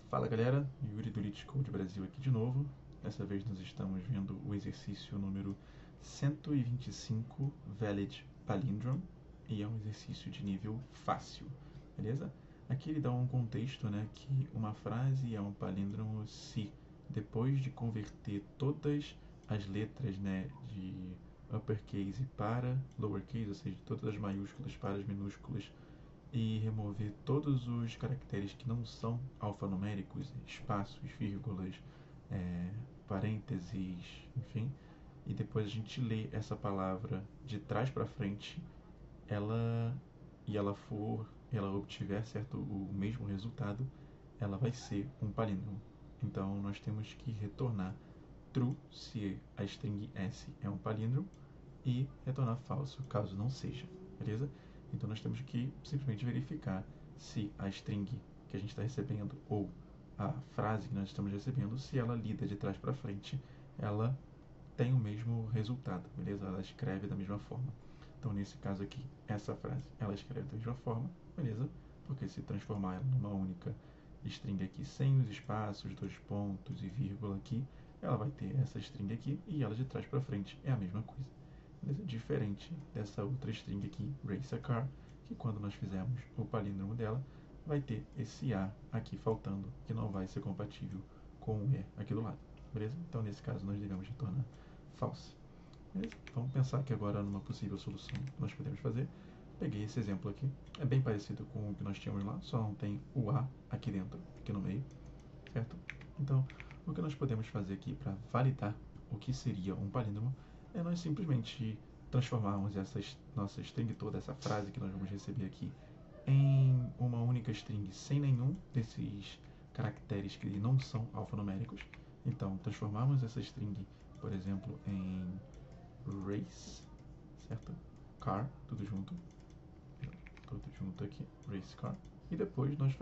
Fala galera, Yuri do LeetCode Brasil aqui de novo. Dessa vez nós estamos vendo o exercício número 125 Valid Palindrome e é um exercício de nível fácil, beleza? Aqui ele dá um contexto, né, que uma frase é um palíndromo se depois de converter todas as letras, né, de uppercase para lowercase, ou seja, todas as maiúsculas para as minúsculas, e remover todos os caracteres que não são alfanuméricos, espaços, vírgulas, parênteses, enfim, e depois a gente lê essa palavra de trás para frente, ela obtiver certo o mesmo resultado, ela vai ser um palíndromo. Então nós temos que retornar true se a string s é um palíndromo e retornar falso caso não seja, beleza? Então nós temos que simplesmente verificar se a string que a gente está recebendo ou a frase que nós estamos recebendo, se ela lida de trás para frente, ela tem o mesmo resultado, beleza? Ela escreve da mesma forma. Então nesse caso aqui, essa frase, ela escreve da mesma forma, beleza? Porque se transformar ela numa única string aqui sem os espaços, dois pontos e vírgula aqui, ela vai ter essa string aqui e ela de trás para frente é a mesma coisa. Beleza? Diferente dessa outra string aqui, race a car, que quando nós fizermos o palíndromo dela, vai ter esse A aqui faltando, que não vai ser compatível com o E aqui do lado, beleza? Então nesse caso nós devemos retornar false. Beleza? Vamos pensar aqui agora numa possível solução que nós podemos fazer. Peguei esse exemplo aqui, é bem parecido com o que nós tínhamos lá, só não tem o A aqui dentro, aqui no meio, certo? Então, o que nós podemos fazer aqui para validar o que seria um palíndromo é nós simplesmente transformarmos essa nossa string toda, essa frase que nós vamos receber aqui, em uma única string sem nenhum desses caracteres que não são alfanuméricos. Então, transformarmos essa string, por exemplo, em race, certo? Car, tudo junto aqui, race car. E depois nós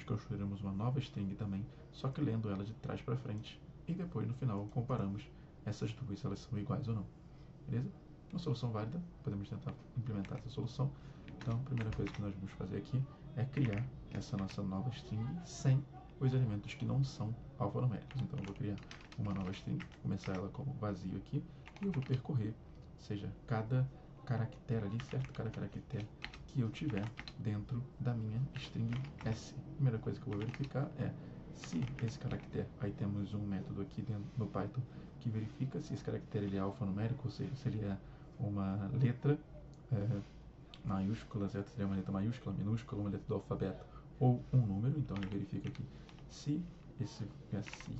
construiremos uma nova string também, só que lendo ela de trás para frente. E depois no final comparamos essas duas, se elas são iguais ou não. Beleza? Uma solução válida, podemos tentar implementar essa solução. Então, a primeira coisa que nós vamos fazer aqui é criar essa nossa nova string sem os elementos que não são alfanuméricos. Então, eu vou criar uma nova string, começar ela como vazio aqui, e eu vou percorrer, ou seja, cada caractere ali, certo? Cada caractere que eu tiver dentro da minha string s. A primeira coisa que eu vou verificar é se esse caractere, aí temos um método aqui dentro no Python que verifica se esse caractere ele é alfanumérico, ou seja, se ele é uma letra maiúscula, certo? Seria uma letra maiúscula, minúscula, uma letra do alfabeto ou um número. Então ele verifica aqui se esse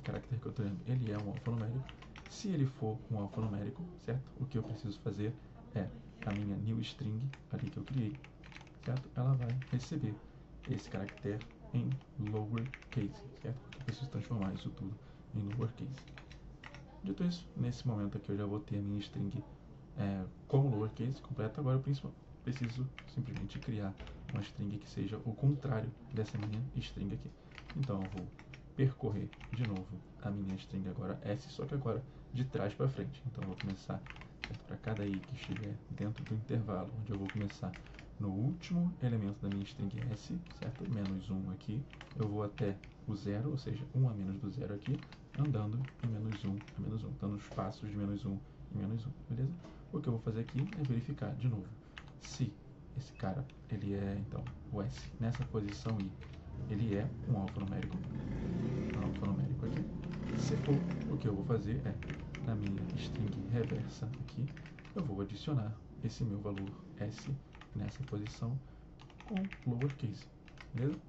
caractere que eu estou lendo ele é um alfanumérico. Se ele for um alfanumérico, certo? O que eu preciso fazer é a minha new string ali que eu criei, certo? Ela vai receber esse caractere em lowercase, certo? Eu preciso transformar isso tudo em lowercase. Dito isso, nesse momento aqui eu já vou ter a minha string como lowercase completa. Agora eu preciso simplesmente criar uma string que seja o contrário dessa minha string aqui. Então eu vou percorrer de novo a minha string agora s, só que agora de trás para frente. Então eu vou começar para cada i que estiver dentro do intervalo, onde eu vou começar no último elemento da minha string s, certo? Menos 1 aqui, eu vou até o zero, ou seja, 1 a menos do zero aqui, andando em menos 1 a menos 1, dando os passos de menos 1 e menos 1, beleza? O que eu vou fazer aqui é verificar de novo se esse cara, ele é, então, o s nessa posição i, ele é um alfanumérico aqui. Se for, o que eu vou fazer é, na minha string reversa aqui, eu vou adicionar esse meu valor s nessa posição com lowercase, beleza?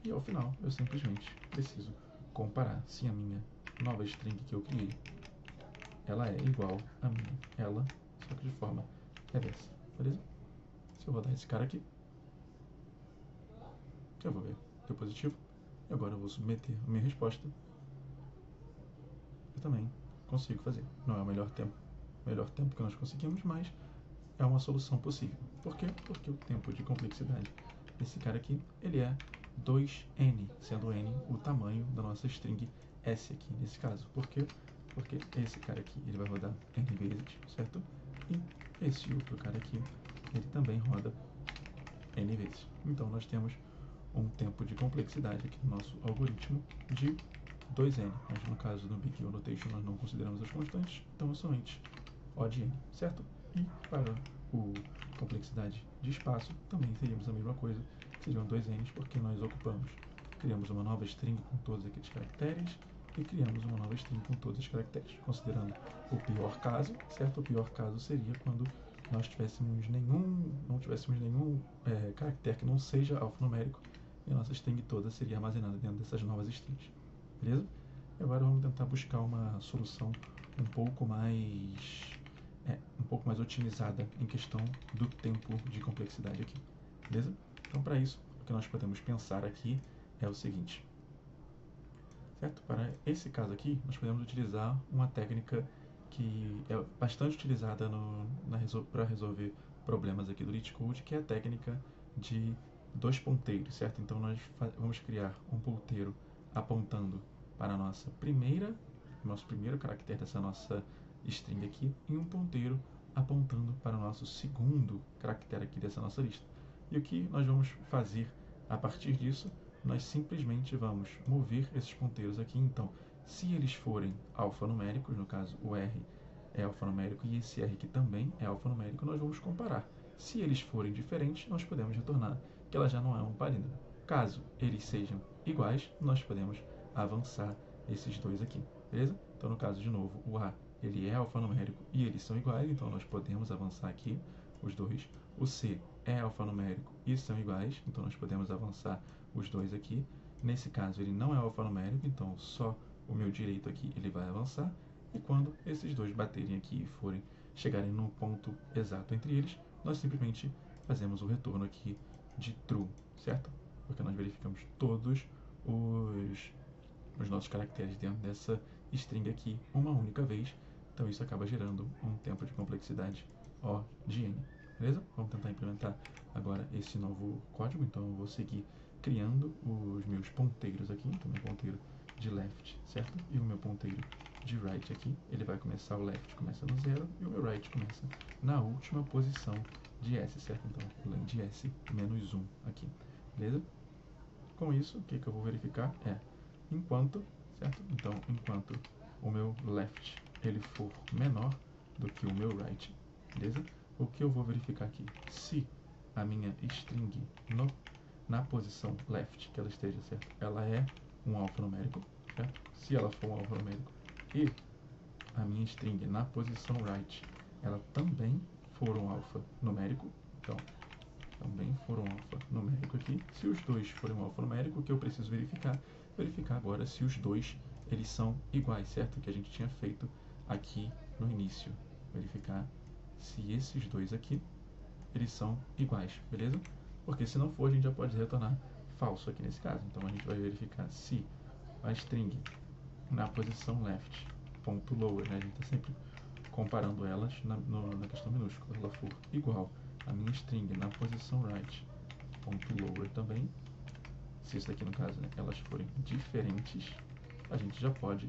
E ao final eu simplesmente preciso comparar se a minha nova string que eu criei ela é igual a minha, ela, só que de forma reversa, beleza? Se eu rodar esse cara aqui, eu vou ver, deu positivo, e agora eu vou submeter a minha resposta. Eu também consigo fazer. Não é o melhor tempo que nós conseguimos, mas é uma solução possível. Por quê? Porque o tempo de complexidade desse cara aqui, ele é 2n, sendo n o tamanho da nossa string s aqui nesse caso. Por quê? Porque esse cara aqui, ele vai rodar n vezes, certo? E esse outro cara aqui, ele também roda n vezes. Então nós temos um tempo de complexidade aqui no nosso algoritmo de 2n, mas no caso do Big O Notation nós não consideramos as constantes, então é somente O de n, certo? E para o complexidade de espaço também teríamos a mesma coisa, seriam 2n's, porque nós criamos uma nova string com todos aqueles caracteres e criamos uma nova string com todos os caracteres, considerando o pior caso, certo? O pior caso seria quando nós não tivéssemos nenhum caractere que não seja alfanumérico e a nossa string toda seria armazenada dentro dessas novas strings, beleza? E agora vamos tentar buscar uma solução um pouco mais otimizada em questão do tempo de complexidade aqui, beleza? Então, para isso, o que nós podemos pensar aqui é o seguinte, certo? Para esse caso aqui, nós podemos utilizar uma técnica que é bastante utilizada para resolver problemas aqui do LeetCode, que é a técnica de 2 ponteiros, certo? Então, nós vamos criar um ponteiro apontando para nosso primeiro caractere dessa nossa string aqui e um ponteiro apontando para o nosso segundo caractere aqui dessa nossa lista. E o que nós vamos fazer a partir disso? Nós simplesmente vamos mover esses ponteiros aqui. Então, se eles forem alfanuméricos, no caso o R é alfanumérico e esse R aqui também é alfanumérico, nós vamos comparar. Se eles forem diferentes, nós podemos retornar que ela já não é um palíndromo. Caso eles sejam iguais, nós podemos avançar esses dois aqui, beleza? Então, no caso, de novo, o A ele é alfanumérico e eles são iguais, então nós podemos avançar aqui os dois. O C é alfanumérico e são iguais, então nós podemos avançar os dois aqui. Nesse caso, ele não é alfanumérico, então só o meu direito aqui ele vai avançar. E quando esses dois baterem aqui e chegarem num ponto exato entre eles, nós simplesmente fazemos o retorno aqui de true, certo? Porque nós verificamos todos os nossos caracteres dentro dessa string aqui uma única vez. Então isso acaba gerando um tempo de complexidade O de n, beleza? Vamos tentar implementar agora esse novo código. Então eu vou seguir criando os meus ponteiros aqui. Então meu ponteiro de left, certo? E o meu ponteiro de right aqui, ele vai começar, o left começa no 0 e o meu right começa na última posição de S, certo? Então len de S menos 1 aqui, beleza? Com isso, o que eu vou verificar é enquanto, certo? Então, enquanto o meu left ele for menor do que o meu right, beleza? O que eu vou verificar aqui? Se a minha string na posição left, que ela esteja, certo? Ela é um alfanumérico, certo? Se ela for um alfanumérico e a minha string na posição right, ela também for um alfanumérico, então também for um alfanumérico aqui. Se os dois forem um alfanumérico, o que eu preciso verificar agora se os dois eles são iguais, certo? Que a gente tinha feito aqui no início. Verificar se esses dois aqui eles são iguais, beleza? Porque se não for, a gente já pode retornar falso aqui nesse caso. Então a gente vai verificar se a string na posição left, ponto lower, né? A gente está sempre comparando elas na questão minúscula. Ela for igual a minha string na posição right, ponto lower também. Se isso daqui no caso, né, elas forem diferentes, a gente já pode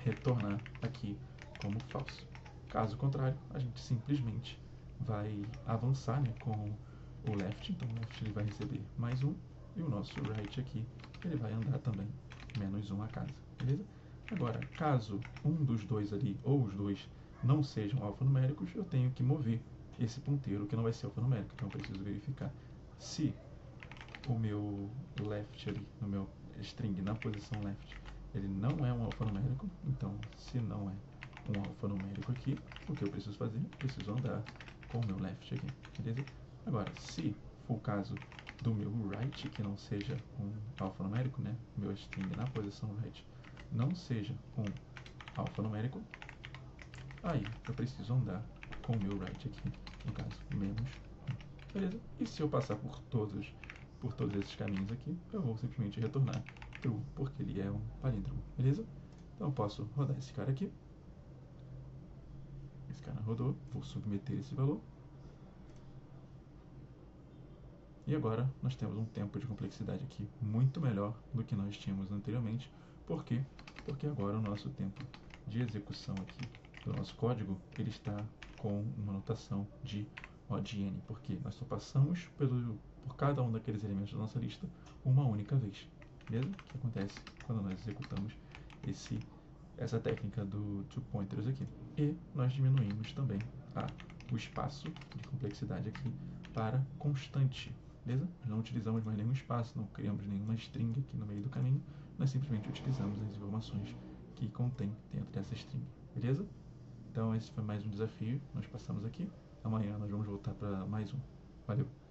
retornar aqui como falso. Caso contrário, a gente simplesmente vai avançar, né, com o left. Então o left ele vai receber mais 1 e o nosso right aqui ele vai andar também menos 1 a casa, beleza? Agora, caso um dos dois ali ou os dois não sejam alfanuméricos, eu tenho que mover esse ponteiro que não vai ser alfanumérico. Então eu preciso verificar se o meu left ali, no meu string na posição left, ele não é um alfanumérico. Então, se não é um alfanumérico aqui, o que eu preciso fazer? Eu preciso andar com o meu left aqui, beleza? Agora, se for o caso do meu right, que não seja um alfanumérico, né? Meu string na posição right não seja um alfanumérico, aí eu preciso andar com o meu right aqui, no caso, menos 1, beleza? E se eu passar por todos esses caminhos aqui, eu vou simplesmente retornar true, porque ele é um palíndromo, beleza? Então eu posso rodar esse cara aqui. Esse cara rodou, vou submeter esse valor. E agora nós temos um tempo de complexidade aqui muito melhor do que nós tínhamos anteriormente. Por quê? Porque agora o nosso tempo de execução aqui do nosso código, ele está com uma notação de O de n, porque nós só passamos por cada um daqueles elementos da nossa lista uma única vez. Beleza? O que acontece quando nós executamos essa técnica do two pointers aqui. E nós diminuímos também o espaço de complexidade aqui para constante. Beleza? Nós não utilizamos mais nenhum espaço, não criamos nenhuma string aqui no meio do caminho, nós simplesmente utilizamos as informações que contém dentro dessa string. Beleza? Então esse foi mais um desafio, nós passamos aqui. Amanhã nós vamos voltar para mais um. Valeu!